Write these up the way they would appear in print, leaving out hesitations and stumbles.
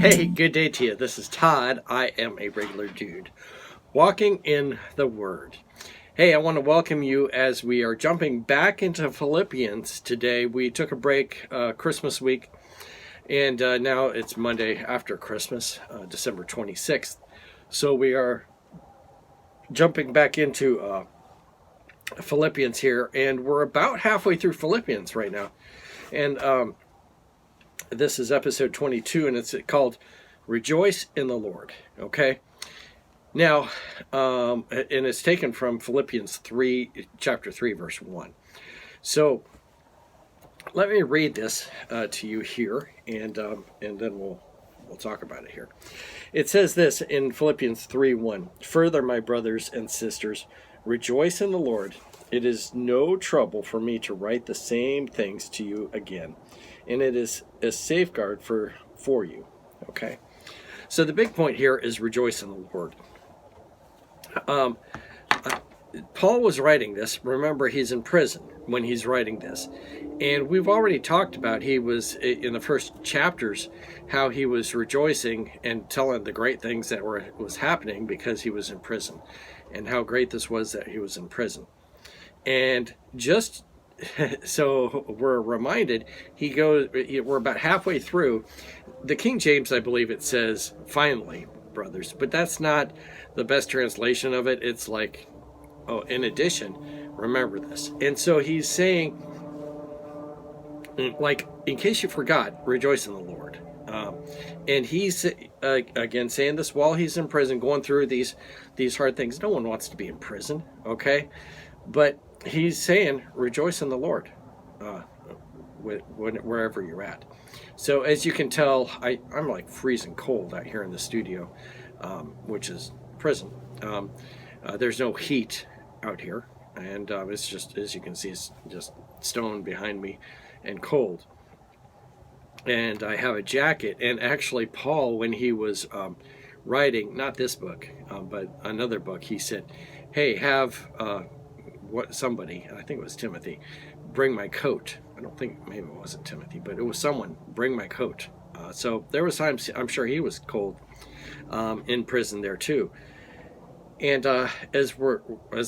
Hey, good day to you. This is Todd. I am a regular dude walking in the Word. Hey, I want to welcome you as we are jumping back into Philippians today. We took a break Christmas week, and now it's Monday after Christmas, December 26th. So we are jumping back into Philippians here, and we're about halfway through Philippians right now. And this is episode 22, and it's called Rejoice in the Lord. Okay? Now, and it's taken from Philippians 3, chapter 3, verse 1. So, let me read this to you here, and then we'll talk about it here. It says this in Philippians 3:1. Further, my brothers and sisters, rejoice in the Lord. It is no trouble for me to write the same things to you again, and it is a safeguard for you. Okay? So the big point here is rejoice in the Lord. Paul was writing this. Remember, he's in prison when he's writing this. And we've already talked about, he was in the first chapters, how he was rejoicing and telling the great things that was happening because he was in prison, and how great this was that he was in prison. And just so we're reminded, we're about halfway through. The King James, I believe it says, finally, brothers, but that's not the best translation of it. It's like, oh, in addition, remember this. And so he's saying, like, in case you forgot, rejoice in the Lord. And he's, again, saying this while he's in prison, going through these hard things. No one wants to be in prison, okay? But he's saying, rejoice in the Lord, wherever you're at. So as you can tell, I'm like freezing cold out here in the studio, which is prison. There's no heat out here, and it's just, as you can see, it's just stone behind me and cold. And I have a jacket, and actually Paul, when he was writing, not this book, but another book, he said, hey, have somebody, I think it was Timothy, bring my coat. I don't think, maybe it wasn't Timothy, but it was someone, bring my coat. So there was times, I'm sure he was cold in prison there too. And as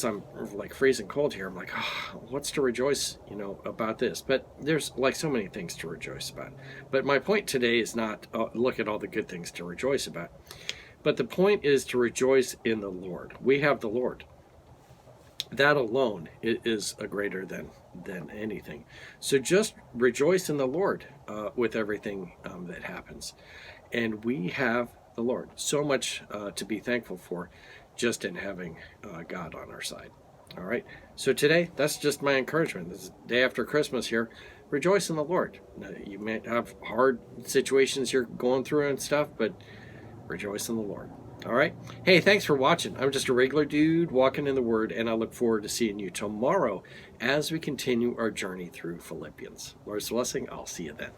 I'm like freezing cold here, I'm like, oh, what's to rejoice, about this? But there's like so many things to rejoice about. But my point today is not look at all the good things to rejoice about. But the point is to rejoice in the Lord. We have the Lord. That alone is a greater than anything. So just rejoice in the Lord with everything that happens. And we have the Lord. So much to be thankful for just in having God on our side. All right. So today, that's just my encouragement. This is the day after Christmas here. Rejoice in the Lord. Now, you may have hard situations you're going through and stuff, but rejoice in the Lord. All right. Hey, thanks for watching. I'm just a regular dude walking in the Word, and I look forward to seeing you tomorrow as we continue our journey through Philippians. Lord's blessing. I'll see you then.